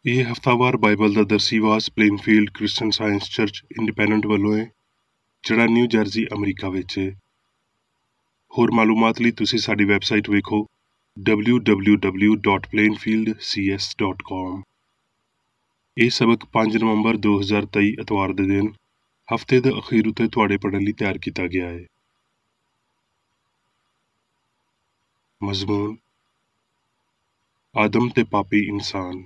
ਇਹ ਹਫ਼ਤਾਵਾਰ ਬਾਈਬਲ ਦਾ ਦਰਸੀ ਵਾਸ Plainfield Christian Science Church Independent ਵੱਲੋਂ ਹੈ, ਜਿਹੜਾ ਨਿਊ ਜਰਸੀ ਅਮਰੀਕਾ ਵਿੱਚ ਹੈ। ਹੋਰ ਮਾਲੂਮਾਤ ਲਈ ਤੁਸੀਂ ਸਾਡੀ ਵੈਬਸਾਈਟ ਵੇਖੋ www.plainfieldcs.com। ਇਹ ਸਬਕ 5 ਨਵੰਬਰ 2023 ਐਤਵਾਰ ਦੇ ਦਿਨ ਹਫ਼ਤੇ ਦੇ ਅਖੀਰ ਉੱਤੇ ਤੁਹਾਡੇ ਪੜ੍ਹਨ ਲਈ ਤਿਆਰ ਕੀਤਾ ਗਿਆ ਹੈ। ਮਜ਼ਮੂਨ: ਆਦਮ ਤੇ ਪਾਪੀ ਇਨਸਾਨ।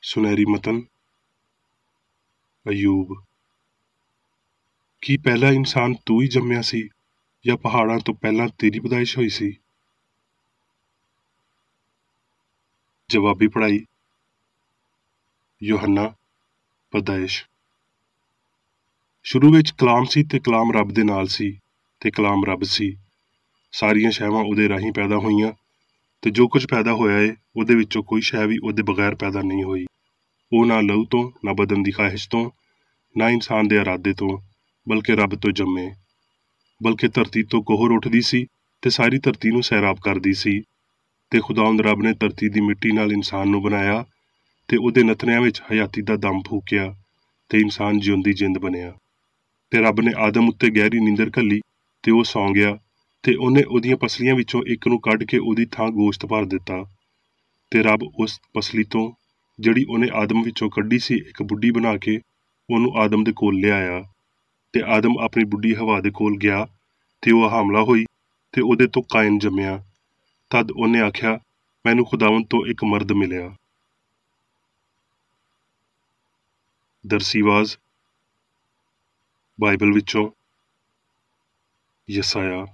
ਸੁਨਹਿਰੀ ਮਤਨ: ਅਯੂਬ। ਕੀ ਪਹਿਲਾ ਇਨਸਾਨ ਤੂੰ ਹੀ ਜੰਮਿਆ ਸੀ ਜਾਂ ਪਹਾੜਾਂ ਤੋਂ ਪਹਿਲਾਂ ਤੇਰੀ ਪੈਦਾਇਸ਼ ਹੋਈ ਸੀ? ਜਵਾਬੀ ਪੜ੍ਹਾਈ: ਯੋਹੰਨਾ ਪੈਦਾਇਸ਼। ਸ਼ੁਰੂ ਵਿੱਚ ਕਲਾਮ ਸੀ ਤੇ ਕਲਾਮ ਰੱਬ ਦੇ ਨਾਲ ਸੀ ਤੇ ਕਲਾਮ ਰੱਬ ਸੀ। ਸਾਰੀਆਂ ਸ਼ੈਵਾਂ ਉਹਦੇ ਰਾਹੀਂ ਪੈਦਾ ਹੋਈਆਂ ਤੇ ਜੋ ਕੁਝ ਪੈਦਾ ਹੋਇਆ ਏ ਉਹਦੇ ਵਿੱਚੋਂ ਕੋਈ ਸ਼ੈ ਵੀ ਉਹਦੇ ਬਗੈਰ ਪੈਦਾ ਨਹੀਂ ਹੋਈ। ਉਹ ਨਾ ਲਹੂ ਤੋਂ, ਨਾ ਬਦਨ ਦੀ ਖਾਹਿਸ਼ ਤੋਂ, ਨਾ ਇਨਸਾਨ ਦੇ ਇਰਾਦੇ ਤੋਂ, ਬਲਕਿ ਰੱਬ ਤੋਂ ਜੰਮੇ। ਬਲਕਿ ਧਰਤੀ ਤੋਂ ਕੋਹਰ ਉੱਠਦੀ ਸੀ ਤੇ ਸਾਰੀ ਧਰਤੀ ਨੂੰ ਸੈਰਾਬ ਕਰਦੀ ਸੀ। ਤੇ ਖੁਦਾਵੰਦ ਰੱਬ ਨੇ ਧਰਤੀ ਦੀ ਮਿੱਟੀ ਨਾਲ ਇਨਸਾਨ ਨੂੰ ਬਣਾਇਆ ਤੇ ਉਹਦੇ ਨਥਨਿਆਂ ਵਿੱਚ ਹਯਾਤੀ ਦਾ ਦਮ ਫੂਕਿਆ ਤੇ ਇਨਸਾਨ ਜਿਉਂਦੀ ਜਿੰਦ ਬਣਿਆ। ਤੇ ਰੱਬ ਨੇ ਆਦਮ ਉੱਤੇ ਗਹਿਰੀ ਨੀਂਦਰ ਘੱਲੀ ਤੇ ਉਹ ਸੌਂ ਗਿਆ ਤੇ ਉਹਨੇ ਉਹਦੀਆਂ ਪਸਲੀਆਂ ਵਿੱਚੋਂ ਇੱਕ ਨੂੰ ਕੱਢ ਕੇ ਉਹਦੀ ਥਾਂ ਗੋਸ਼ਤ ਭਰ ਦਿੱਤਾ। ਤੇ ਰੱਬ ਉਸ ਪਸਲੀ ਤੋਂ ਜਿਹੜੀ ਉਹਨੇ ਆਦਮ ਵਿੱਚੋਂ ਕੱਢੀ ਸੀ ਇੱਕ ਬੁੱਢੀ ਬਣਾ ਕੇ ਉਹਨੂੰ ਆਦਮ ਦੇ ਕੋਲ ਲਿਆਇਆ। ਤੇ ਆਦਮ ਆਪਣੀ ਬੁੱਢੀ ਹਵਾ ਦੇ ਕੋਲ ਗਿਆ ਤੇ ਉਹ ਹਾਮਲਾ ਹੋਈ ਤੇ ਉਹਦੇ ਤੋਂ ਕਾਇਨ ਜੰਮਿਆ। ਤਦ ਉਹਨੇ ਆਖਿਆ, ਮੈਨੂੰ ਖੁਦਾਵੰਦ ਤੋਂ ਇੱਕ ਮਰਦ ਮਿਲਿਆ। ਦਰਸੀਵਾਜ਼ ਬਾਈਬਲ ਵਿੱਚੋਂ ਯਸਾਇਆ।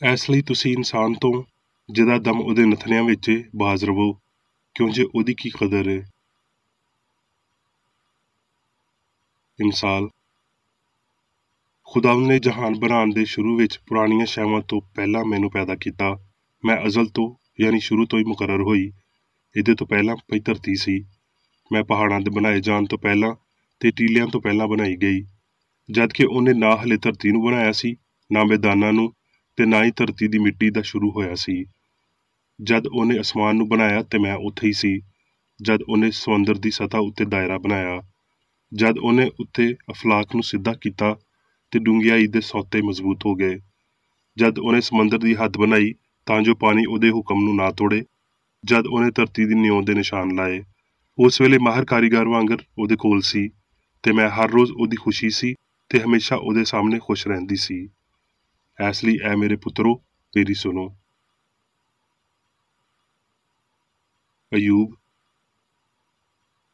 ਇਸ ਲਈ ਤੁਸੀਂ ਇਨਸਾਨ ਤੋਂ ਜਿਹਦਾ ਦਮ ਉਹਦੇ ਨਥਨਿਆਂ ਵਿੱਚ ਬਾਜ਼ ਰਵੋ, ਕਿਉਂ ਜੇ ਉਹਦੀ ਕੀ ਕਦਰ ਹੈ। ਇਮਸਾਲ: ਖੁਦਾਵੰਦ ਨੇ ਜਹਾਨ ਬਣਾਉਣ ਦੇ ਸ਼ੁਰੂ ਵਿੱਚ ਪੁਰਾਣੀਆਂ ਸ਼ੈਵਾਂ ਤੋਂ ਪਹਿਲਾਂ ਮੈਨੂੰ ਪੈਦਾ ਕੀਤਾ। ਮੈਂ ਅਜ਼ਲ ਤੋਂ ਯਾਨੀ ਸ਼ੁਰੂ ਤੋਂ ਹੀ ਮੁਕਰਰ ਹੋਈ। ਇਹਦੇ ਤੋਂ ਪਹਿਲਾਂ ਪਈ ਧਰਤੀ ਸੀ। ਮੈਂ ਪਹਾੜਾਂ ਦੇ ਬਣਾਏ ਜਾਣ ਤੋਂ ਪਹਿਲਾਂ ਤੇ ਟੀਲਿਆਂ ਤੋਂ ਪਹਿਲਾਂ ਬਣਾਈ ਗਈ। ਜਦ ਕਿ ਉਹਨੇ ਨਾ ਹਲੇ ਧਰਤੀ ਨੂੰ ਬਣਾਇਆ ਸੀ, ਨਾ ਮੈਦਾਨਾਂ ਨੂੰ, ਤੇ ਨਾ ਹੀ ਧਰਤੀ ਦੀ ਮਿੱਟੀ ਦਾ ਸ਼ੁਰੂ ਹੋਇਆ ਸੀ। ਜਦ ਉਹਨੇ ਅਸਮਾਨ ਨੂੰ ਬਣਾਇਆ ਤੇ ਮੈਂ ਉੱਥੇ ਹੀ ਸੀ। ਜਦ ਉਹਨੇ ਸਮੁੰਦਰ ਦੀ ਸਤ੍ਹਾ ਉੱਤੇ ਦਾਇਰਾ ਬਣਾਇਆ, ਜਦ ਉਹਨੇ ਉੱਤੇ ਅਫਲਾਕ ਨੂੰ ਸਿੱਧਾ ਕੀਤਾ ਤੇ ਡੂੰਘਿਆਈ ਦੇ ਸੌਤੇ ਮਜ਼ਬੂਤ ਹੋ ਗਏ। ਜਦ ਉਹਨੇ ਸਮੁੰਦਰ ਦੀ ਹੱਦ ਬਣਾਈ ਤਾਂ ਜੋ ਪਾਣੀ ਉਹਦੇ ਹੁਕਮ ਨੂੰ ਨਾ ਤੋੜੇ। ਜਦ ਉਹਨੇ ਧਰਤੀ ਦੀ ਨਿਉਂ ਦੇ ਨਿਸ਼ਾਨ ਲਾਏ, ਉਸ ਵੇਲੇ ਮਾਹਰ ਕਾਰੀਗਰ ਵਾਂਗਰ ਉਹਦੇ ਕੋਲ ਸੀ ਤੇ ਮੈਂ ਹਰ ਰੋਜ਼ ਉਹਦੀ ਖੁਸ਼ੀ ਸੀ ਤੇ ਹਮੇਸ਼ਾ ਉਹਦੇ ਸਾਹਮਣੇ ਖੁਸ਼ ਰਹਿੰਦੀ ਸੀ। ਇਸ ਲਈ ਐ ਮੇਰੇ ਪੁੱਤਰੋ, ਮੇਰੀ ਸੁਣੋ। ਅਯੂਬ: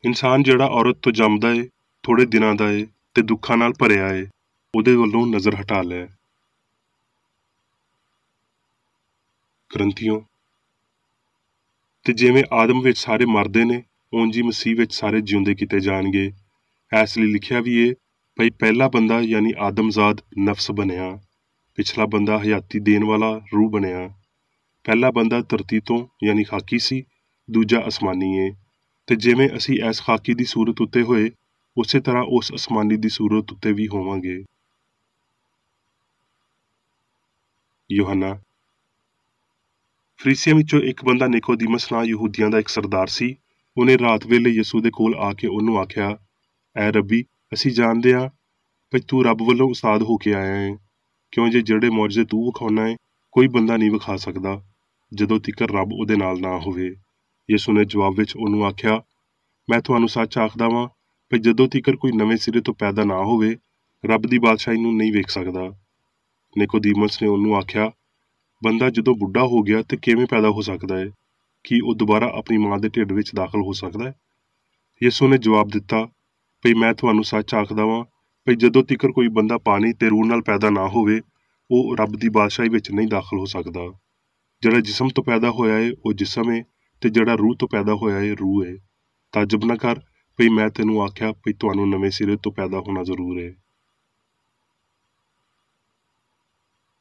ਇਨਸਾਨ ਜਿਹੜਾ ਔਰਤ ਤੋਂ ਜੰਮਦਾ ਏ, ਥੋੜੇ ਦਿਨਾਂ ਦਾ ਏ ਤੇ ਦੁੱਖਾਂ ਨਾਲ ਭਰਿਆ ਏ, ਉਹਦੇ ਵੱਲੋਂ ਨਜ਼ਰ ਹਟਾ ਲੈ। ਗ੍ਰੰਥੀਓ: ਤੇ ਜਿਵੇਂ ਆਦਮ ਵਿੱਚ ਸਾਰੇ ਮਰਦੇ ਨੇ, ਉਂਝ ਹੀ ਮਸੀਹ ਵਿੱਚ ਸਾਰੇ ਜਿਉਂਦੇ ਕੀਤੇ ਜਾਣਗੇ। ਇਸ ਲਈ ਲਿਖਿਆ ਵੀ ਏ, ਭਈ ਪਹਿਲਾ ਬੰਦਾ ਯਾਨੀ ਆਦਮਜ਼ਾਦ ਨਫਸ ਬਣਿਆ, ਪਿਛਲਾ ਬੰਦਾ ਹਯਾਤੀ ਦੇਣ ਵਾਲਾ ਰੂਹ ਬਣਿਆ। ਪਹਿਲਾ ਬੰਦਾ ਧਰਤੀ ਤੋਂ ਯਾਨੀ ਖਾਕੀ ਸੀ, ਦੂਜਾ ਅਸਮਾਨੀ ਏ। ਤੇ ਜਿਵੇਂ ਅਸੀਂ ਇਸ ਖਾਕੀ ਦੀ ਸੂਰਤ ਉੱਤੇ ਹੋਏ, ਉਸੇ ਤਰ੍ਹਾਂ ਉਸ ਅਸਮਾਨੀ ਦੀ ਸੂਰਤ ਉੱਤੇ ਵੀ ਹੋਵਾਂਗੇ। ਯੋਹੰਨਾ: ਫਰੀਸੀਆਂ ਵਿੱਚੋਂ ਇੱਕ ਬੰਦਾ ਨਿਕੋਦੀਮਸ ਨਾਂ ਯਹੂਦੀਆਂ ਦਾ ਇੱਕ ਸਰਦਾਰ ਸੀ। ਉਹਨੇ ਰਾਤ ਵੇਲੇ ਯਿਸੂ ਦੇ ਕੋਲ ਆ ਕੇ ਉਹਨੂੰ ਆਖਿਆ, ਐ ਰੱਬੀ, ਅਸੀਂ ਜਾਣਦੇ ਹਾਂ ਭਈ ਤੂੰ ਰੱਬ ਵੱਲੋਂ ਉਸਤਾਦ ਹੋ ਕੇ ਆਇਆ ਏ, ਕਿਉਂ ਜੇ ਜਿਹੜੇ ਮੁਅਜਜ਼ੇ ਤੂੰ ਵਿਖਾਉਣਾ ਏ ਕੋਈ ਬੰਦਾ ਨਹੀਂ ਵਿਖਾ ਸਕਦਾ ਜਦੋਂ ਤੀਕਰ ਰੱਬ ਉਹਦੇ ਨਾਲ ਨਾ ਹੋਵੇ। ਯਿਸੂ ਨੇ ਜਵਾਬ ਵਿੱਚ ਉਹਨੂੰ ਆਖਿਆ, ਮੈਂ ਤੁਹਾਨੂੰ ਸੱਚ ਆਖਦਾ ਵਾਂ ਭਈ ਜਦੋਂ ਤੀਕਰ ਕੋਈ ਨਵੇਂ ਸਿਰੇ ਤੋਂ ਪੈਦਾ ਨਾ ਹੋਵੇ, ਰੱਬ ਦੀ ਬਾਦਸ਼ਾਹੀ ਨੂੰ ਨਹੀਂ ਵੇਖ ਸਕਦਾ। ਨਿਕੋਦੀਮਸ ਨੇ ਉਹਨੂੰ ਆਖਿਆ, ਬੰਦਾ ਜਦੋਂ ਬੁੱਢਾ ਹੋ ਗਿਆ ਤੇ ਕਿਵੇਂ ਪੈਦਾ ਹੋ ਸਕਦਾ ਹੈ? ਕੀ ਉਹ ਦੁਬਾਰਾ ਆਪਣੀ ਮਾਂ ਦੇ ਢਿੱਡ ਵਿੱਚ ਦਾਖਲ ਹੋ ਸਕਦਾ ਹੈ? ਯਿਸੂ ਨੇ ਜਵਾਬ ਦਿੱਤਾ, ਭਈ ਮੈਂ ਤੁਹਾਨੂੰ ਸੱਚ ਆਖਦਾ ਵਾਂ ਭਈ ਜਦੋਂ ਤੀਕਰ ਕੋਈ ਬੰਦਾ ਪਾਣੀ ਤੇ ਰੂਹ ਨਾਲ ਪੈਦਾ ਨਾ ਹੋਵੇ, ਉਹ ਰੱਬ ਦੀ ਬਾਦਸ਼ਾਹੀ ਵਿੱਚ ਨਹੀਂ ਦਾਖਲ ਹੋ ਸਕਦਾ। ਜਿਹੜਾ ਜਿਸਮ ਤੋਂ ਪੈਦਾ ਹੋਇਆ ਏ ਉਹ ਜਿਸਮ ਏ ਤੇ ਜਿਹੜਾ ਰੂਹ ਤੋਂ ਪੈਦਾ ਹੋਇਆ ਏ ਰੂਹ ਏ। ਤਾਜਬ ਨਾ ਕਰ ਭਈ ਮੈਂ ਤੈਨੂੰ ਆਖਿਆ ਭਈ ਤੁਹਾਨੂੰ ਨਵੇਂ ਸਿਰੇ ਤੋਂ ਪੈਦਾ ਹੋਣਾ ਜ਼ਰੂਰ ਏ।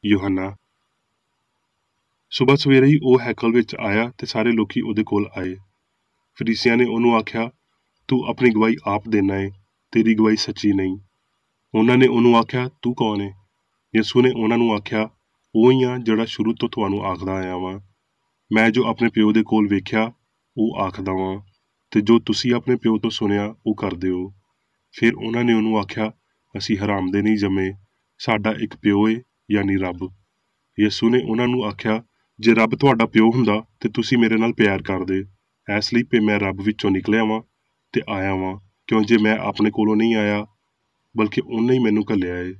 ਯੋਹੰਨਾ: ਸੁਬਹ ਸਵੇਰੇ ਹੀ ਉਹ ਹੈਕਲ ਵਿੱਚ ਆਇਆ ਤੇ ਸਾਰੇ ਲੋਕੀ ਉਹਦੇ ਕੋਲ ਆਏ। ਫਰੀਸੀਆਂ ਨੇ ਉਹਨੂੰ ਆਖਿਆ, ਤੂੰ ਆਪਣੀ ਗਵਾਹੀ ਆਪ ਦੇਣਾ ਏ, ਤੇਰੀ ਗਵਾਹੀ ਸੱਚੀ ਨਹੀਂ। ਉਹਨਾਂ ਨੇ ਉਹਨੂੰ ਆਖਿਆ, ਤੂੰ ਕੌਣ ਏ? ਯਿਸੂ ਨੇ ਉਹਨਾਂ ਨੂੰ ਆਖਿਆ, ਉਹ ਹੀ ਆ ਜਿਹੜਾ ਸ਼ੁਰੂ ਤੋਂ ਤੁਹਾਨੂੰ ਆਖਦਾ ਆਇਆ ਵਾਂ। ਮੈਂ ਜੋ ਆਪਣੇ ਪਿਓ ਦੇ ਕੋਲ ਵੇਖਿਆ ਉਹ ਆਖਦਾ ਵਾਂ, ਤੇ ਜੋ ਤੁਸੀਂ ਆਪਣੇ ਪਿਓ ਤੋਂ ਸੁਣਿਆ ਉਹ ਕਰਦੇ ਹੋ। ਫਿਰ ਉਹਨਾਂ ਨੇ ਉਹਨੂੰ ਆਖਿਆ, ਅਸੀਂ ਹਰਾਮ ਦੇ ਨਹੀਂ ਜੰਮੇ, ਸਾਡਾ ਇੱਕ ਪਿਓ ਏ, ਯਾਨੀ ਰੱਬ। ਯਿਸੂ ਨੇ ਉਹਨਾਂ ਨੂੰ ਆਖਿਆ, ਜੇ ਰੱਬ ਤੁਹਾਡਾ ਪਿਓ ਹੁੰਦਾ ਤੇ ਤੁਸੀਂ ਮੇਰੇ ਨਾਲ ਪਿਆਰ ਕਰਦੇ। ਇਸ ਲਈ ਕਿ ਮੈਂ ਰੱਬ ਵਿੱਚੋਂ ਨਿਕਲਿਆ ਵਾਂ ਤੇ ਆਇਆ ਵਾਂ, ਕਿਉਂ ਜੇ ਮੈਂ ਆਪਣੇ ਕੋਲੋਂ ਨਹੀਂ ਆਇਆ ਬਲਕਿ ਉਹਨੇ ਹੀ ਮੈਨੂੰ ਘੱਲਿਆ ਏ।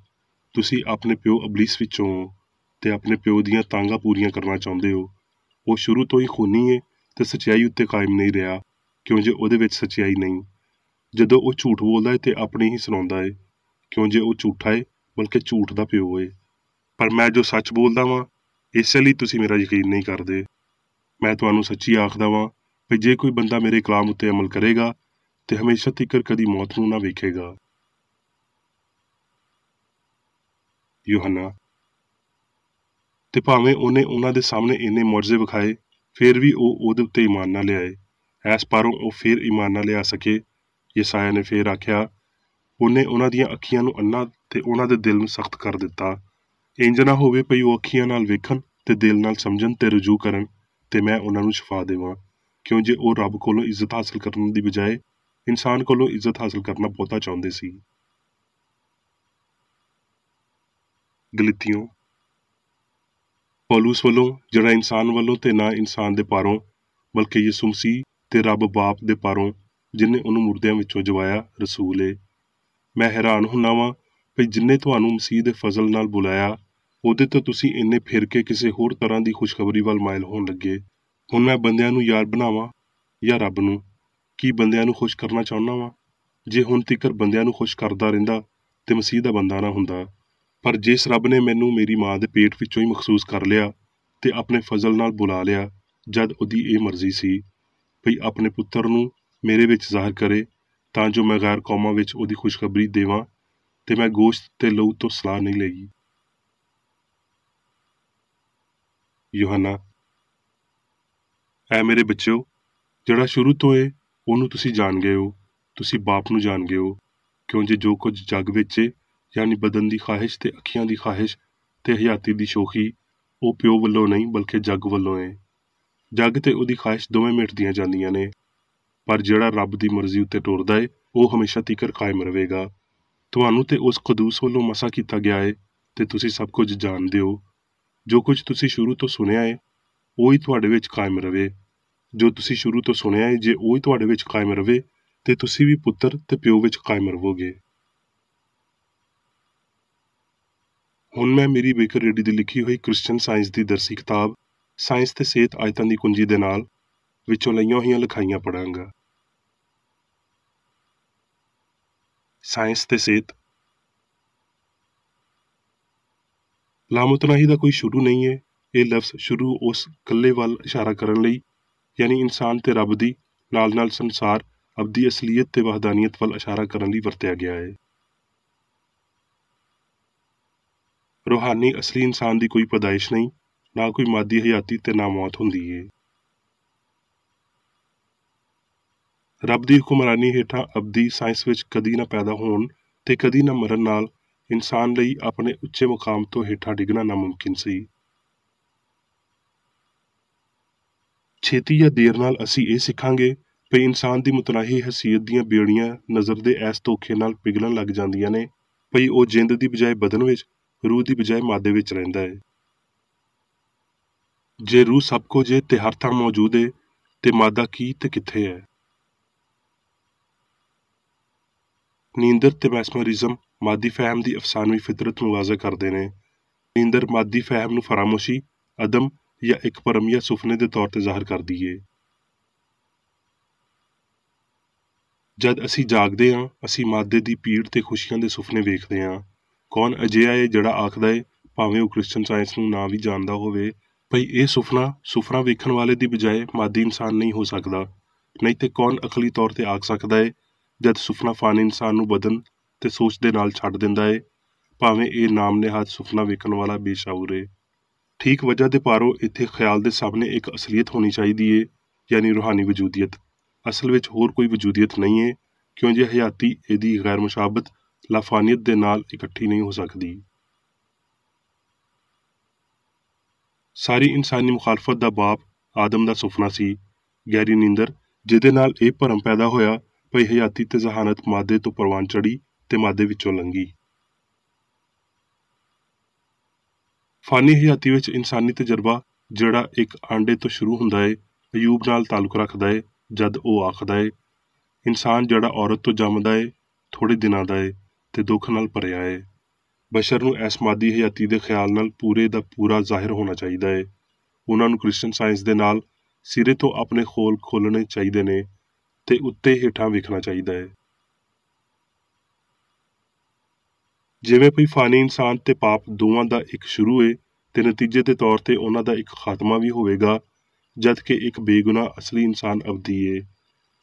ਤੁਸੀਂ ਆਪਣੇ ਪਿਓ ਇਬਲੀਸ ਵਿੱਚੋਂ ਹੋ ਤੇ ਆਪਣੇ ਪਿਓ ਦੀਆਂ ਤਾਂਘਾਂ ਪੂਰੀਆਂ ਕਰਨਾ ਚਾਹੁੰਦੇ ਹੋ। ਉਹ ਸ਼ੁਰੂ ਤੋਂ ਹੀ ਖੂਨੀ ਏ ਤੇ ਸੱਚਾਈ ਉੱਤੇ ਕਾਇਮ ਨਹੀਂ ਰਿਹਾ, ਕਿਉਂ ਜੇ ਉਹਦੇ ਵਿੱਚ ਸੱਚਾਈ ਨਹੀਂ। ਜਦੋਂ ਉਹ ਝੂਠ ਬੋਲਦਾ ਏ ਤੇ ਆਪਣੀ ਹੀ ਸੁਣਾਉਂਦਾ ਏ, ਕਿਉਂ ਜੇ ਉਹ ਝੂਠਾ ਏ ਬਲਕਿ ਝੂਠ ਦਾ ਪਿਓ ਏ। ਪਰ ਮੈਂ ਜੋ ਸੱਚ ਬੋਲਦਾ ਵਾਂ, ਇਸੇ ਲਈ ਤੁਸੀਂ ਮੇਰਾ ਯਕੀਨ ਨਹੀਂ ਕਰਦੇ। ਮੈਂ ਤੁਹਾਨੂੰ ਸੱਚੀ ਆਖਦਾ ਵਾਂ ਵੀ ਜੇ ਕੋਈ ਬੰਦਾ ਮੇਰੇ ਕਲਾਮ ਉੱਤੇ ਅਮਲ ਕਰੇਗਾ ਤੇ ਹਮੇਸ਼ਾ ਤੀਕਰ ਕਦੀ ਮੌਤ ਨੂੰ ਨਾ ਵੇਖੇਗਾ। ਯੂਹੰਨਾ। ਤੇ ਭਾਵੇਂ ਉਹਨੇ ਉਹਨਾਂ ਦੇ ਸਾਹਮਣੇ ਇੰਨੇ ਮੁਅਜਜ਼ੇ ਵਿਖਾਏ, ਫਿਰ ਵੀ ਉਹ ਉਹਦੇ ਉੱਤੇ ਈਮਾਨ ਨਾ ਲਿਆਏ। ਐਸ ਪਾਰੋਂ ਉਹ ਫਿਰ ਈਮਾਨ ਨਾ ਲਿਆ ਸਕੇ। ਯਸਾਇਆ ਨੇ ਫਿਰ ਆਖਿਆ, ਉਹਨੇ ਉਹਨਾਂ ਦੀਆਂ ਅੱਖੀਆਂ ਨੂੰ ਅੰਨਾ ਤੇ ਉਹਨਾਂ ਦੇ ਦਿਲ ਨੂੰ ਸਖਤ ਕਰ ਦਿੱਤਾ। ਇੰਜ ਨਾ ਹੋਵੇ ਭਈ ਉਹ ਅੱਖੀਆਂ ਨਾਲ ਵੇਖਣ ਤੇ ਦਿਲ ਨਾਲ ਸਮਝਣ ਤੇ ਰਜੂਅ ਕਰਨ ਤੇ ਮੈਂ ਉਹਨਾਂ ਨੂੰ ਸ਼ਿਫਾ ਦੇਵਾਂ, ਕਿਉਂ ਜੇ ਉਹ ਰੱਬ ਕੋਲੋਂ ਇੱਜ਼ਤ ਹਾਸਲ ਕਰਨ ਦੀ ਬਜਾਏ ਇਨਸਾਨ ਕੋਲੋਂ ਇੱਜ਼ਤ ਹਾਸਲ ਕਰਨਾ ਬਹੁਤਾ ਚਾਹੁੰਦੇ ਸੀ। ਗਲਤੀਓਂ। ਪੌਲੁਸ ਵੱਲੋਂ, ਜਿਹੜਾ ਇਨਸਾਨ ਵੱਲੋਂ ਤੇ ਨਾ ਇਨਸਾਨ ਦੇ ਪਾਰੋਂ ਬਲਕਿ ਯਿਸੂ ਮਸੀਹ ਤੇ ਰੱਬ ਬਾਪ ਦੇ ਪਾਰੋਂ ਜਿਨ੍ਹੇ ਉਹਨੂੰ ਮੁਰਦਿਆਂ ਵਿੱਚੋਂ ਜਵਾਇਆ ਰਸੂਲ ਏ। ਮੈਂ ਹੈਰਾਨ ਹੁੰਨਾ ਵਾਂ ਭਈ ਜਿਨ੍ਹੇ ਤੁਹਾਨੂੰ ਮਸੀਹ ਦੇ ਫਜ਼ਲ ਨਾਲ ਬੁਲਾਇਆ, ਉਹਦੇ ਤੋਂ ਤੁਸੀਂ ਇੰਨੇ ਫਿਰ ਕੇ ਕਿਸੇ ਹੋਰ ਤਰ੍ਹਾਂ ਦੀ ਖੁਸ਼ਖਬਰੀ ਵੱਲ ਮਾਇਲ ਹੋਣ ਲੱਗੇ। ਹੁਣ ਮੈਂ ਬੰਦਿਆਂ ਨੂੰ ਯਾਰ ਬਣਾਵਾਂ ਜਾਂ ਰੱਬ ਨੂੰ? ਕੀ ਬੰਦਿਆਂ ਨੂੰ ਖੁਸ਼ ਕਰਨਾ ਚਾਹੁੰਦਾ ਵਾਂ? ਜੇ ਹੁਣ ਤੀਕਰ ਬੰਦਿਆਂ ਨੂੰ ਖੁਸ਼ ਕਰਦਾ ਰਹਿੰਦਾ ਤੇ ਮਸੀਹ ਦਾ ਬੰਦਾ ਨਾ ਹੁੰਦਾ। ਪਰ ਜਿਸ ਰੱਬ ਨੇ ਮੈਨੂੰ ਮੇਰੀ ਮਾਂ ਦੇ ਪੇਟ ਵਿੱਚੋਂ ਹੀ ਮਖਸੂਸ ਕਰ ਲਿਆ ਤੇ ਆਪਣੇ ਫਜ਼ਲ ਨਾਲ ਬੁਲਾ ਲਿਆ, ਜਦ ਉਹਦੀ ਇਹ ਮਰਜ਼ੀ ਸੀ ਭਈ ਆਪਣੇ ਪੁੱਤਰ ਨੂੰ ਮੇਰੇ ਵਿੱਚ ਜ਼ਾਹਿਰ ਕਰੇ ਤਾਂ ਜੋ ਮੈਂ ਗੈਰ ਕੌਮਾਂ ਵਿੱਚ ਉਹਦੀ ਖੁਸ਼ਖਬਰੀ ਦੇਵਾਂ, ਤੇ ਮੈਂ ਗੋਸ਼ਤ ਤੇ ਲਹੂ ਤੋਂ ਸਲਾਹ ਨਹੀਂ ਲਈ। ਯੂਹੰਨਾ। ਐ ਮੇਰੇ ਬੱਚਿਓ, ਜਿਹੜਾ ਸ਼ੁਰੂ ਤੋਂ ਏ ਉਹਨੂੰ ਤੁਸੀਂ ਜਾਣ ਗਏ ਹੋ, ਤੁਸੀਂ ਬਾਪ ਨੂੰ ਜਾਣ ਗਏ ਹੋ, ਕਿਉਂ ਜੇ ਜੋ ਕੁਝ ਜੱਗ ਵਿੱਚ ਏ, ਯਾਨੀ ਬਦਨ ਦੀ ਖਾਹਿਸ਼ ਤੇ ਅੱਖੀਆਂ ਦੀ ਖਾਹਿਸ਼ ਤੇ ਹਯਾਤੀ ਦੀ ਸ਼ੋਖੀ, ਉਹ ਪਿਓ ਵੱਲੋਂ ਨਹੀਂ ਬਲਕਿ ਜੱਗ ਵੱਲੋਂ ਏ। ਜੱਗ ਤੇ ਉਹਦੀ ਖਾਹਿਸ਼ ਦੋਵੇਂ ਮਿਟਦੀਆਂ ਜਾਂਦੀਆਂ ਨੇ, ਪਰ ਜਿਹੜਾ ਰੱਬ ਦੀ ਮਰਜ਼ੀ ਉੱਤੇ ਟੁਰਦਾ ਏ ਉਹ ਹਮੇਸ਼ਾ ਤੀਕਰ ਕਾਇਮ ਰਹੇਗਾ। ਤੁਹਾਨੂੰ ਤੇ ਉਸ ਕਦੂਸ ਵੱਲੋਂ ਮਸਾ ਕੀਤਾ ਗਿਆ ਏ ਤੇ ਤੁਸੀਂ ਸਭ ਕੁਝ ਜਾਣਦੇ ਹੋ। ਜੋ ਕੁਝ ਤੁਸੀਂ ਸ਼ੁਰੂ ਤੋਂ ਸੁਣਿਆ ਏ ਉਹੀ ਤੁਹਾਡੇ ਵਿੱਚ ਕਾਇਮ ਰਵੇ। ਜੋ ਤੁਸੀਂ ਸ਼ੁਰੂ ਤੋਂ ਸੁਣਿਆ ਏ ਜੇ ਉਹੀ ਤੁਹਾਡੇ ਵਿੱਚ ਕਾਇਮ ਰਵੇ ਤੇ ਤੁਸੀਂ ਵੀ ਪੁੱਤਰ ਤੇ ਪਿਓ ਵਿੱਚ ਕਾਇਮ ਰਵੋਗੇ। ਹੁਣ ਮੈਂ ਮੇਰੀ ਬੇਕਰ ਰੇਡੀ ਦੀ ਲਿਖੀ ਹੋਈ ਕ੍ਰਿਸਚਨ ਸਾਇੰਸ ਦੀ ਦਰਸੀ ਕਿਤਾਬ ਸਾਇੰਸ ਤੇ ਸਿਹਤ ਆਇਤਾਂ ਦੀ ਕੁੰਜੀ ਦੇ ਨਾਲ ਵਿੱਚੋਂ ਲਈਆਂ ਹੋਈਆਂ ਲਿਖਾਈਆਂ ਪੜਾਂਗਾ। ਸਾਇੰਸ ਤੇ ਸਿਹਤ। ਲਾਮਤਨਾਹੀ ਦਾ ਕੋਈ ਸ਼ੁਰੂ ਨਹੀਂ ਏ। ਇਹ ਲਫ਼ਜ਼ ਸ਼ੁਰੂ ਉਸ ਕੱਲੇ ਵੱਲ ਇਸ਼ਾਰਾ ਕਰਨ ਲਈ, ਯਾਨੀ ਇਨਸਾਨ ਤੇ ਰੱਬ ਦੀ, ਨਾਲ ਸੰਸਾਰ ਅਬਦੀ ਅਸਲੀਅਤ ਤੇ ਵਹਦਾਨੀਅਤ ਵੱਲ ਇਸ਼ਾਰਾ ਕਰਨ ਲਈ ਵਰਤਿਆ ਗਿਆ ਹੈ। ਰੂਹਾਨੀ ਅਸਲੀ ਇਨਸਾਨ ਦੀ ਕੋਈ ਪੈਦਾਇਸ਼ ਨਹੀਂ, ਨਾ ਕੋਈ ਮਾਦੀ ਹਯਾਤੀ ਤੇ ਨਾ ਮੌਤ ਹੁੰਦੀ ਏ। ਰੱਬ ਦੀ ਹੁਕਮਰਾਨੀ ਹੇਠਾਂ ਅਬਦੀ ਸਾਇੰਸ ਵਿੱਚ ਕਦੀ ਨਾ ਪੈਦਾ ਹੋਣ ਤੇ ਕਦੀ ਨਾ ਮਰਨ ਨਾਲ ਇਨਸਾਨ ਲਈ ਆਪਣੇ ਉੱਚੇ ਮੁਕਾਮ ਤੋਂ ਹੇਠਾਂ ਡਿੱਗਣਾ ਨਾਮੁਮਕਿਨ ਸੀ। ਛੇਤੀ ਜਾਂ ਦੇਰ ਨਾਲ ਅਸੀਂ ਇਹ ਸਿੱਖਾਂਗੇ ਕਿ ਇਨਸਾਨ ਦੀ ਮੁਤਨਾਹੀ ਹਸੀਅਤ ਦੀਆਂ ਬੇੜੀਆਂ ਨਜ਼ਰ ਦੇ ਐਸ ਧੋਖੇ ਨਾਲ ਪਿਘਲਣ ਲੱਗ ਜਾਂਦੀਆਂ ਨੇ ਭਈ ਉਹ ਜਿੰਦ ਦੀ ਬਜਾਏ ਬਦਨ ਵਿੱਚ, ਰੂਹ ਦੀ ਬਜਾਏ ਮਾਦੇ ਵਿੱਚ ਰਹਿੰਦਾ ਹੈ। ਜੇ ਰੂਹ ਸਭ ਕੁਝ ਏ ਤੇ ਹਰ ਥਾਂ ਮੌਜੂਦ ਏ, ਤੇ ਮਾਦਾ ਕੀ ਤੇ ਕਿੱਥੇ ਹੈ? ਨੀਂਦਰ ਤੇ ਮੈਸਮਰਿਜ਼ਮ ਮਾਦੀ ਫਹਿਮ ਦੀ ਅਫਸਾਨਵੀ ਫਿਤਰਤ ਨੂੰ ਵਾਜ਼ਹ ਕਰਦੇ ਨੇ। ਨੀਂਦਰ ਮਾਦੀ ਫਹਿਮ ਨੂੰ ਫਰਾਮੋਸ਼ੀ, ਅਦਮ ਜਾਂ ਇੱਕ ਭਰਮ ਜਾਂ ਸੁਪਨੇ ਦੇ ਤੌਰ ਤੇ ਜ਼ਾਹਰ ਕਰਦੀ ਏ। ਜਦ ਅਸੀਂ ਜਾਗਦੇ ਹਾਂ, ਅਸੀਂ ਮਾਦੇ ਦੀ ਪੀੜ ਤੇ ਖੁਸ਼ੀਆਂ ਦੇ ਸੁਪਨੇ ਵੇਖਦੇ ਹਾਂ। ਕੌਣ ਅਜਿਹਾ ਏ ਜਿਹੜਾ ਆਖਦਾ ਏ, ਭਾਵੇਂ ਉਹ ਕ੍ਰਿਸਚਨ ਸਾਇੰਸ ਨੂੰ ਨਾ ਵੀ ਜਾਣਦਾ ਹੋਵੇ, ਭਈ ਇਹ ਸੁਪਨਾ ਵੇਖਣ ਵਾਲੇ ਦੀ ਬਜਾਏ ਮਾਦੀ ਇਨਸਾਨ ਨਹੀਂ ਹੋ ਸਕਦਾ? ਨਹੀਂ ਤੇ ਕੌਣ ਅਕਲੀ ਤੌਰ ਤੇ ਆਖ ਸਕਦਾ ਏ, ਜਦ ਸੁਪਨਾ ਫਾਨੀ ਇਨਸਾਨ ਨੂੰ ਬਦਨ ਤੇ ਸੋਚ ਦੇ ਨਾਲ ਛੱਡ ਦਿੰਦਾ ਏ, ਭਾਵੇਂ ਇਹ ਨਾਮ ਨਿਹਾਦ ਸੁਪਨਾ ਵੇਖਣ ਵਾਲਾ ਬੇਸ਼ਊਰ ਏ। ਠੀਕ ਵਜ੍ਹਾ ਦੇ ਪਾਰੋਂ ਇੱਥੇ ਖਿਆਲ ਦੇ ਸਾਹਮਣੇ ਇੱਕ ਅਸਲੀਅਤ ਹੋਣੀ ਚਾਹੀਦੀ ਏ, ਯਾਨੀ ਰੂਹਾਨੀ ਵਜੂਦੀਅਤ। ਅਸਲ ਵਿੱਚ ਹੋਰ ਕੋਈ ਵਜੂਦੀਅਤ ਨਹੀਂ ਏ, ਕਿਉਂ ਜੇ ਹਯਾਤੀ ਇਹਦੀ ਗੈਰ ਮੁਸ਼ਾਬਤ ਲਾਫਾਨੀਅਤ ਦੇ ਨਾਲ ਇਕੱਠੀ ਨਹੀਂ ਹੋ ਸਕਦੀ। ਸਾਰੀ ਇਨਸਾਨੀ ਮੁਖਾਲਫਤ ਦਾ ਬਾਪ ਆਦਮ ਦਾ ਸੁਪਨਾ ਸੀ, ਗਹਿਰੀ ਨੀਂਦਰ, ਜਿਹਦੇ ਨਾਲ ਇਹ ਭਰਮ ਪੈਦਾ ਹੋਇਆ ਭਈ ਹਯਾਤੀ ਤੇ ਜ਼ਹਾਨਤ ਮਾਦੇ ਤੋਂ ਪ੍ਰਵਾਨ ਚੜ੍ਹੀ ਤੇ ਮਾਦੇ ਵਿੱਚੋਂ ਲੰਘੀ। ਫਾਨੀ ਹਯਾਤੀ ਵਿੱਚ ਇਨਸਾਨੀ ਤਜਰਬਾ, ਜਿਹੜਾ ਇੱਕ ਆਂਡੇ ਤੋਂ ਸ਼ੁਰੂ ਹੁੰਦਾ ਏ, ਅਯੂਬ ਨਾਲ ਤਾਲੁਕ ਰੱਖਦਾ ਏ ਜਦ ਉਹ ਆਖਦਾ ਏ, ਇਨਸਾਨ ਜਿਹੜਾ ਔਰਤ ਤੋਂ ਜੰਮਦਾ ਏ ਥੋੜ੍ਹੇ ਦਿਨਾਂ ਦਾ ਏ ਤੇ ਦੁੱਖ ਨਾਲ ਭਰਿਆ ਏ। ਬਸ਼ਰ ਨੂੰ ਇਸ ਮਾਦੀ ਹਯਾਤੀ ਦੇ ਖਿਆਲ ਨਾਲ ਪੂਰੇ ਦਾ ਪੂਰਾ ਜ਼ਾਹਿਰ ਹੋਣਾ ਚਾਹੀਦਾ ਏ। ਉਹਨਾਂ ਨੂੰ ਕ੍ਰਿਸਚਨ ਸਾਇੰਸ ਦੇ ਨਾਲ ਸਿਰੇ ਤੋਂ ਆਪਣੇ ਖੋਲ ਖੋਲ੍ਹਣੇ ਚਾਹੀਦੇ ਨੇ ਤੇ ਉੱਤੇ ਹੇਠਾਂ ਵੇਖਣਾ ਚਾਹੀਦਾ ਏ। ਜਿਵੇਂ ਭਈ ਫਾਨੀ ਇਨਸਾਨ ਤੇ ਪਾਪ ਦੋਵਾਂ ਦਾ ਇੱਕ ਸ਼ੁਰੂ ਏ ਤੇ ਨਤੀਜੇ ਦੇ ਤੌਰ ਤੇ ਉਹਨਾਂ ਦਾ ਇੱਕ ਖਾਤਮਾ ਵੀ ਹੋਵੇਗਾ, ਜਦ ਕਿ ਇੱਕ ਬੇਗੁਨਾਹ ਅਸਲੀ ਇਨਸਾਨ ਅਬਦੀ ਏ।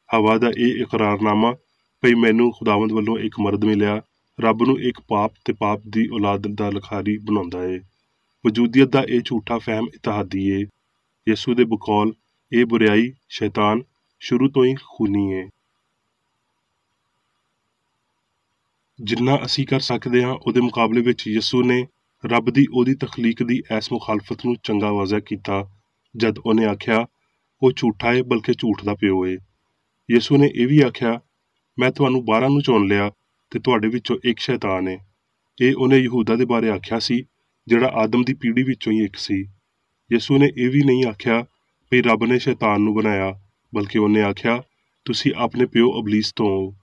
ਹਵਾ ਦਾ ਇਹ ਇਕਰਾਰਨਾਮਾ ਭਈ ਮੈਨੂੰ ਖੁਦਾਵੰਦ ਵੱਲੋਂ ਇੱਕ ਮਰਦ ਮਿਲਿਆ, ਰੱਬ ਨੂੰ ਇੱਕ ਪਾਪ ਤੇ ਪਾਪ ਦੀ ਔਲਾਦ ਦਾ ਲਿਖਾਰੀ ਬਣਾਉਂਦਾ ਏ। ਵਜੂਦੀਅਤ ਦਾ ਇਹ ਝੂਠਾ ਫਹਿਮ ਇਤਿਹਾਦੀ ਏ। ਯਿਸੂ ਦੇ ਬਕੌਲ ਇਹ ਬੁਰਿਆਈ ਸ਼ੈਤਾਨ ਸ਼ੁਰੂ ਤੋਂ ਹੀ ਖੂਨੀ ਏ। ਜਿੰਨਾ ਅਸੀਂ ਕਰ ਸਕਦੇ ਹਾਂ ਉਹਦੇ ਮੁਕਾਬਲੇ ਵਿੱਚ ਯਿਸੂ ਨੇ ਰੱਬ ਦੀ ਉਹਦੀ ਤਖਲੀਕ ਦੀ ਇਸ ਮੁਖਾਲਫਤ ਨੂੰ ਚੰਗਾ ਵਾਜ਼ਿਹ ਕੀਤਾ ਜਦ ਉਹਨੇ ਆਖਿਆ ਉਹ ਝੂਠਾ ਏ ਬਲਕਿ ਝੂਠ ਦਾ ਪਿਓ ਏ। ਯਿਸੂ ਨੇ ਇਹ ਵੀ ਆਖਿਆ, ਮੈਂ ਤੁਹਾਨੂੰ 12 ਨੂੰ ਚੁਣ ਲਿਆ ਤੇ ਤੁਹਾਡੇ ਵਿੱਚੋਂ ਇੱਕ ਸ਼ੈਤਾਨ ਏ। ਇਹ ਉਹਨੇ ਯਹੂਦਾ ਦੇ ਬਾਰੇ ਆਖਿਆ ਸੀ, ਜਿਹੜਾ ਆਦਮ ਦੀ ਪੀੜ੍ਹੀ ਵਿੱਚੋਂ ਹੀ ਇੱਕ ਸੀ। ਯਿਸੂ ਨੇ ਇਹ ਵੀ ਨਹੀਂ ਆਖਿਆ ਵੀ ਰੱਬ ਨੇ ਸ਼ੈਤਾਨ ਨੂੰ ਬਣਾਇਆ, ਬਲਕਿ ਉਹਨੇ ਆਖਿਆ ਤੁਸੀਂ ਆਪਣੇ ਪਿਓ ਅਬਲੀਸ ਤੋਂ ਹੋ।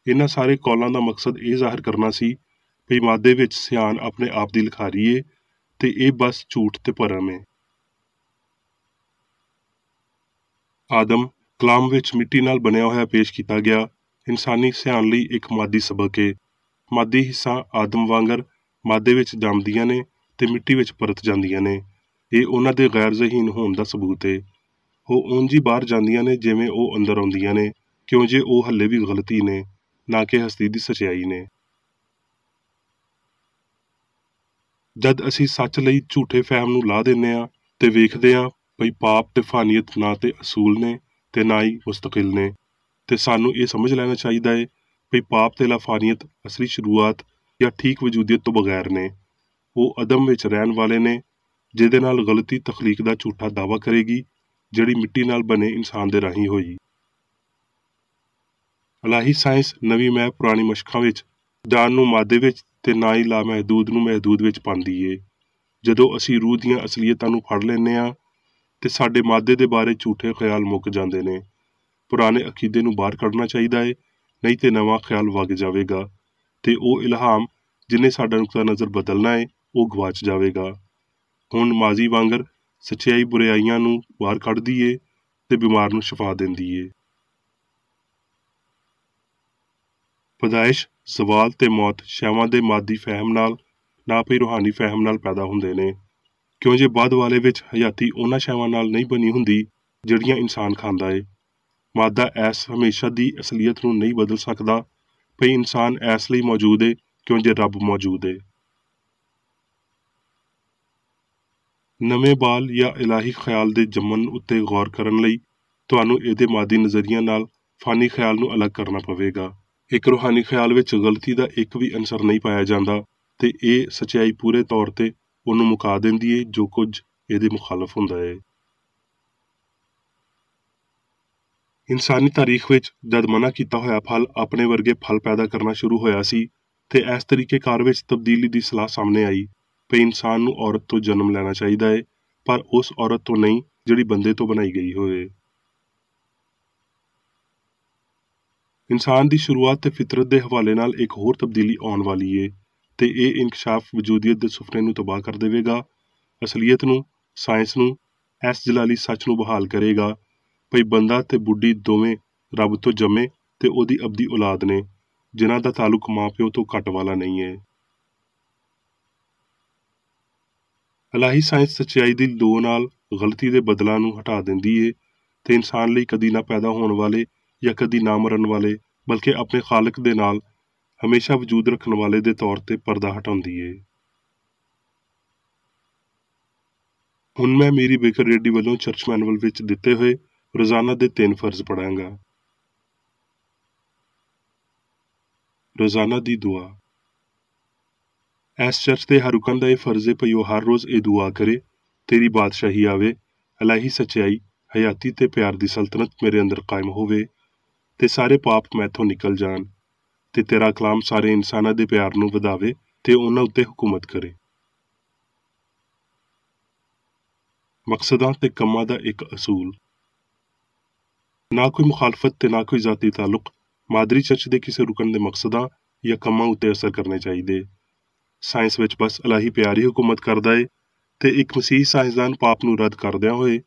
ਇਹਨਾਂ ਸਾਰੇ ਕੌਲਾਂ ਦਾ ਮਕਸਦ ਇਹ ਜ਼ਾਹਿਰ ਕਰਨਾ ਸੀ ਵੀ ਮਾਦੇ ਵਿੱਚ ਸਿਆਣ ਆਪਣੇ ਆਪ ਦੀ ਲਿਖਾਰੀ ਏ ਤੇ ਇਹ ਬਸ ਝੂਠ ਤੇ ਭਰਮ ਏ। ਆਦਮ ਕਲਾਮ ਵਿੱਚ ਮਿੱਟੀ ਨਾਲ ਬਣਿਆ ਹੋਇਆ ਪੇਸ਼ ਕੀਤਾ ਗਿਆ ਇਨਸਾਨੀ ਸਿਆਣ ਲਈ ਇੱਕ ਮਾਦੀ ਸਬਕ ਏ। ਮਾਦੀ ਹਿੱਸਾ ਆਦਮ ਵਾਂਗਰ ਮਾਦੇ ਵਿੱਚ ਜੰਮਦੀਆਂ ਨੇ ਤੇ ਮਿੱਟੀ ਵਿੱਚ ਪਰਤ ਜਾਂਦੀਆਂ ਨੇ। ਇਹ ਉਹਨਾਂ ਦੇ ਗੈਰ ਜ਼ਹੀਨ ਹੋਣ ਦਾ ਸਬੂਤ ਏ। ਉਹ ਉਂਝ ਹੀ ਬਾਹਰ ਜਾਂਦੀਆਂ ਨੇ ਜਿਵੇਂ ਉਹ ਅੰਦਰ ਆਉਂਦੀਆਂ ਨੇ, ਕਿਉਂ ਜੇ ਉਹ ਹੱਲੇ ਵੀ ਗਲਤੀ ਨੇ, ਨਾ ਕਿ ਹਸਤੀ ਦੀ ਸਚਾਈ ਨੇ। ਜਦ ਅਸੀਂ ਸੱਚ ਲਈ ਝੂਠੇ ਫਹਿਮ ਨੂੰ ਲਾ ਦਿੰਦੇ ਹਾਂ ਤੇ ਵੇਖਦੇ ਹਾਂ ਭਈ ਪਾਪ ਤੇ ਫਾਨੀਅਤ ਨਾ ਤੇ ਅਸੂਲ ਨੇ ਤੇ ਨਾ ਹੀ ਮੁਸਤਕਿਲ ਨੇ, ਤੇ ਸਾਨੂੰ ਇਹ ਸਮਝ ਲੈਣਾ ਚਾਹੀਦਾ ਏ ਭਈ ਪਾਪ ਤੇ ਲਾਫਾਨੀਅਤ ਅਸਲੀ ਸ਼ੁਰੂਆਤ ਜਾਂ ਠੀਕ ਵਜੂਦੀਅਤ ਤੋਂ ਬਗੈਰ ਨੇ। ਉਹ ਅਦਮ ਵਿੱਚ ਰਹਿਣ ਵਾਲੇ ਨੇ, ਜਿਹਦੇ ਨਾਲ ਗਲਤੀ ਤਖਲੀਕ ਦਾ ਝੂਠਾ ਦਾਅਵਾ ਕਰੇਗੀ, ਜਿਹੜੀ ਮਿੱਟੀ ਨਾਲ ਬਣੇ ਇਨਸਾਨ ਦੇ ਰਾਹੀਂ ਹੋਈ। ਇਲਾਹੀ ਸਾਇੰਸ ਨਵੀਂ ਮੈਂ ਪੁਰਾਣੀ ਮਸ਼ਕਾਂ ਵਿੱਚ ਜਾਨ ਨੂੰ ਮਾਦੇ ਵਿੱਚ ਤੇ ਨਾ ਹੀ ਲਾਮਹਿਦੂਦ ਨੂੰ ਮਹਿਦੂਦ ਵਿੱਚ ਪਾਉਂਦੀ ਏ। ਜਦੋਂ ਅਸੀਂ ਰੂਹ ਦੀਆਂ ਅਸਲੀਅਤਾਂ ਨੂੰ ਫੜ ਲੈਂਦੇ ਹਾਂ ਤੇ ਸਾਡੇ ਮਾਦੇ ਦੇ ਬਾਰੇ ਝੂਠੇ ਖਿਆਲ ਮੁੱਕ ਜਾਂਦੇ ਨੇ। ਪੁਰਾਣੇ ਅਕੀਦੇ ਨੂੰ ਬਾਹਰ ਕੱਢਣਾ ਚਾਹੀਦਾ ਏ, ਨਹੀਂ ਤੇ ਨਵਾਂ ਖਿਆਲ ਵਗ ਜਾਵੇਗਾ ਤੇ ਉਹ ਇਲਹਾਮ ਜਿਹਨੇ ਸਾਡਾ ਨੁਕਤਾ ਨਜ਼ਰ ਬਦਲਣਾ ਏ ਉਹ ਗਵਾਚ ਜਾਵੇਗਾ। ਹੁਣ ਮਾਜ਼ੀ ਵਾਂਗਰ ਸੱਚਾਈ ਬੁਰਾਈਆਂ ਨੂੰ ਬਾਹਰ ਕੱਢਦੀ ਏ ਤੇ ਬਿਮਾਰ ਨੂੰ ਸ਼ਿਫਾ ਦਿੰਦੀ ਏ। ਪਦਾਇਸ਼, ਜ਼ਵਾਲ ਤੇ ਮੌਤ ਸ਼ੈਵਾਂ ਦੇ ਮਾਦੀ ਫਹਿਮ ਨਾਲ ਨਾ ਭਈ ਰੂਹਾਨੀ ਫਹਿਮ ਨਾਲ ਪੈਦਾ ਹੁੰਦੇ ਨੇ, ਕਿਉਂ ਜੇ ਬਾਅਦ ਵਾਲੇ ਵਿੱਚ ਹਯਾਤੀ ਉਹਨਾਂ ਸ਼ੈਵਾਂ ਨਾਲ ਨਹੀਂ ਬਣੀ ਹੁੰਦੀ ਜਿਹੜੀਆਂ ਇਨਸਾਨ ਖਾਂਦਾ ਏ। ਮਾਦਾ ਐਸ ਹਮੇਸ਼ਾ ਦੀ ਅਸਲੀਅਤ ਨੂੰ ਨਹੀਂ ਬਦਲ ਸਕਦਾ ਭਈ ਇਨਸਾਨ ਐਸ ਲਈ ਮੌਜੂਦ ਏ ਕਿਉਂ ਜੇ ਰੱਬ ਮੌਜੂਦ ਏ। ਨਵੇਂ ਬਾਲ ਜਾਂ ਇਲਾਹੀ ਖਿਆਲ ਦੇ ਜੰਮਣ ਉੱਤੇ ਗੌਰ ਕਰਨ ਲਈ ਤੁਹਾਨੂੰ ਇਹਦੇ ਮਾਦੀ ਨਜ਼ਰੀਆਂ ਨਾਲ ਫਾਨੀ ਖਿਆਲ ਨੂੰ ਅਲੱਗ ਕਰਨਾ ਪਵੇਗਾ। ਇੱਕ ਰੂਹਾਨੀ ਖਿਆਲ ਵਿੱਚ ਗਲਤੀ ਦਾ ਇੱਕ ਵੀ ਅਨਸਰ ਨਹੀਂ ਪਾਇਆ ਜਾਂਦਾ ਤੇ ਇਹ ਸਚਾਈ ਪੂਰੇ ਤੌਰ ਤੇ ਉਹਨੂੰ ਮੁਕਾ ਦਿੰਦੀ ਏ ਜੋ ਕੁਝ ਇਹਦੇ ਮੁਖਾਲਫ ਹੁੰਦਾ ਏ। ਇਨਸਾਨੀ ਤਾਰੀਖ ਵਿੱਚ ਜਦ ਮਨਾ ਕੀਤਾ ਹੋਇਆ ਫਲ ਆਪਣੇ ਵਰਗੇ ਫਲ ਪੈਦਾ ਕਰਨਾ ਸ਼ੁਰੂ ਹੋਇਆ ਸੀ ਤੇ ਇਸ ਤਰੀਕੇਕਾਰ ਵਿੱਚ ਤਬਦੀਲੀ ਦੀ ਸਲਾਹ ਸਾਹਮਣੇ ਆਈ ਕਿ ਇਨਸਾਨ ਨੂੰ ਔਰਤ ਤੋਂ ਜਨਮ ਲੈਣਾ ਚਾਹੀਦਾ ਏ, ਪਰ ਉਸ ਔਰਤ ਤੋਂ ਨਹੀਂ ਜਿਹੜੀ ਬੰਦੇ ਤੋਂ ਬਣਾਈ ਗਈ ਹੋਵੇ। ਇਨਸਾਨ ਦੀ ਸ਼ੁਰੂਆਤ ਤੇ ਫਿਤਰਤ ਦੇ ਹਵਾਲੇ ਨਾਲ ਇੱਕ ਹੋਰ ਤਬਦੀਲੀ ਆਉਣ ਵਾਲੀ ਏ ਤੇ ਇਹ ਇਨਕਸ਼ਾਫ ਵਜੂਦੀਅਤ ਦੇ ਸੁਪਨੇ ਨੂੰ ਤਬਾਹ ਕਰ ਦੇਵੇਗਾ, ਅਸਲੀਅਤ ਨੂੰ, ਸਾਇੰਸ ਨੂੰ, ਇਸ ਜਲਾਲੀ ਸੱਚ ਨੂੰ ਬਹਾਲ ਕਰੇਗਾ ਭਈ ਬੰਦਾ ਤੇ ਬੁੱਢੀ ਦੋਵੇਂ ਰੱਬ ਤੋਂ ਜੰਮੇ ਤੇ ਉਹਦੀ ਅਬਦੀ ਔਲਾਦ ਨੇ, ਜਿਨ੍ਹਾਂ ਦਾ ਤਾਲੁਕ ਮਾਂ ਪਿਓ ਤੋਂ ਘੱਟ ਵਾਲਾ ਨਹੀਂ ਏ। ਇਲਾਹੀ ਸਾਇੰਸ ਸੱਚਾਈ ਦੀ ਲੋਅ ਨਾਲ ਗਲਤੀ ਦੇ ਬਦਲਾਂ ਨੂੰ ਹਟਾ ਦਿੰਦੀ ਏ ਤੇ ਇਨਸਾਨ ਲਈ ਕਦੀ ਨਾ ਪੈਦਾ ਹੋਣ ਵਾਲੇ ਜਾਂ ਕਦੀ ਨਾ ਮਰਨ ਵਾਲੇ ਬਲਕਿ ਆਪਣੇ ਖਾਲਕ ਦੇ ਨਾਲ ਹਮੇਸ਼ਾ ਵਜੂਦ ਰੱਖਣ ਵਾਲੇ ਦੇ ਤੌਰ ਤੇ ਪਰਦਾ ਹਟਾਉਂਦੀ ਏ। ਹੁਣ ਮੈਂ ਮੇਰੀ ਬੇਕਰ ਰੇਡੀ ਵੱਲੋਂ ਚਰਚ ਮੈਨੂਅਲ ਵਿੱਚ ਦਿੱਤੇ ਹੋਏ ਰੋਜ਼ਾਨਾ ਦੇ 3 ਫਰਜ਼ ਪੜਾਂਗਾ। ਰੋਜ਼ਾਨਾ ਦੀ ਦੁਆ। ਇਸ ਚਰਚ ਦੇ ਹਰ ਰੁਕਨ ਦਾ ਇਹ ਫਰਜ਼ ਏ ਭਈ ਉਹ ਹਰ ਰੋਜ਼ ਇਹ ਦੁਆ ਕਰੇ, ਤੇਰੀ ਬਾਦਸ਼ਾਹੀ ਆਵੇ, ਇਲਾਹੀ ਸੱਚਾਈ ਹਯਾਤੀ ਤੇ ਪਿਆਰ ਦੀ ਸਲਤਨਤ ਮੇਰੇ ਅੰਦਰ ਕਾਇਮ ਹੋਵੇ ਤੇ ਸਾਰੇ ਪਾਪ ਮੈਥੋਂ ਨਿਕਲ ਜਾਣ ਤੇ ਤੇਰਾ ਕਲਾਮ ਸਾਰੇ ਇਨਸਾਨਾਂ ਦੇ ਪਿਆਰ ਨੂੰ ਵਧਾਵੇ ਤੇ ਉਹਨਾਂ ਉੱਤੇ ਹੁਕੂਮਤ ਕਰੇ। ਮਕਸਦਾਂ ਤੇ ਕੰਮਾਂ ਦਾ ਇੱਕ ਅਸੂਲ। ਨਾ ਕੋਈ ਮੁਖਾਲਫਤ ਤੇ ਨਾ ਕੋਈ ਜ਼ਾਤੀ ਤਾਲੁਕ ਮਾਦਰੀ ਚਰਚ ਦੇ ਕਿਸੇ ਰੁਕਨ ਦੇ ਮਕਸਦਾਂ ਜਾਂ ਕੰਮਾਂ ਉੱਤੇ ਅਸਰ ਕਰਨੇ ਚਾਹੀਦੇ। ਸਾਇੰਸ ਵਿੱਚ ਬਸ ਇਲਾਹੀ ਪਿਆਰ ਹੀ ਹੁਕੂਮਤ ਕਰਦਾ ਏ ਤੇ ਇੱਕ ਮਸੀਹ ਸਾਇੰਸਦਾਨ ਪਾਪ ਨੂੰ ਰੱਦ ਕਰਦਿਆਂ ਹੋਏ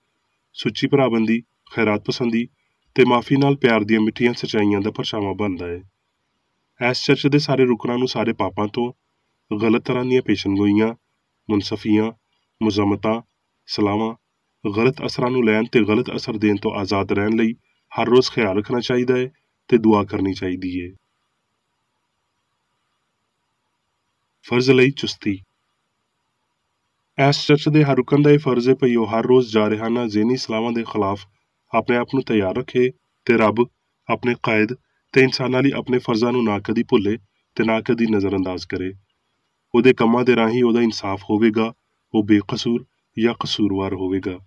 ਸੁੱਚੀ ਭਰਾਬੰਦੀ, ਖੈਰਾਤ ਪਸੰਦੀ ਤੇ ਮਾਫੀ ਨਾਲ ਪਿਆਰ ਦੀਆਂ ਮਿੱਠੀਆਂ ਸੱਚਾਈਆਂ ਦਾ ਪਰਛਾਵਾਂ ਬਣਦਾ ਏ। ਇਸ ਚਰਚ ਦੇ ਸਾਰੇ ਰੁਕਨਾਂ ਨੂੰ ਸਾਰੇ ਪਾਪਾਂ ਤੋਂ, ਗਲਤ ਤਰ੍ਹਾਂ ਦੀਆਂ ਪੇਸ਼ਨਗੋਈਆਂ, ਮੁਨਸਫੀਆਂ, ਮੁਜ਼ਮਤਾਂ, ਸਲਾਹਾਂ, ਗਲਤ ਅਸਰਾਂ ਨੂੰ ਲੈਣ ਤੇ ਗਲਤ ਅਸਰ ਦੇਣ ਤੋਂ ਆਜ਼ਾਦ ਰਹਿਣ ਲਈ ਹਰ ਰੋਜ਼ ਖਿਆਲ ਰੱਖਣਾ ਚਾਹੀਦਾ ਏ ਤੇ ਦੁਆ ਕਰਨੀ ਚਾਹੀਦੀ ਏ। ਫਰਜ਼ ਲਈ ਚੁਸਤੀ। ਇਸ ਚਰਚ ਦੇ ਹਰ ਰੁਕਨ ਦਾ ਇਹ ਫਰਜ਼ ਏ ਭਈ ਉਹ ਹਰ ਰੋਜ਼ ਜਾਰਿਹਾਨਾ ਜ਼ੇਨੀ ਸਲਾਹਾਂ ਦੇ ਖਿਲਾਫ ਆਪਣੇ ਆਪ ਨੂੰ ਤਿਆਰ ਰੱਖੇ ਤੇ ਰੱਬ, ਆਪਣੇ ਕਾਇਦ ਤੇ ਇਨਸਾਨਾਂ ਲਈ ਆਪਣੇ ਫਰਜ਼ਾਂ ਨੂੰ ਨਾ ਕਦੀ ਭੁੱਲੇ ਤੇ ਨਾ ਕਦੀ ਨਜ਼ਰਅੰਦਾਜ਼ ਕਰੇ। ਉਹਦੇ ਕੰਮਾਂ ਦੇ ਰਾਹੀਂ ਉਹਦਾ ਇਨਸਾਫ ਹੋਵੇਗਾ, ਉਹ ਬੇਕਸੂਰ ਜਾਂ ਕਸੂਰਵਾਰ ਹੋਵੇਗਾ।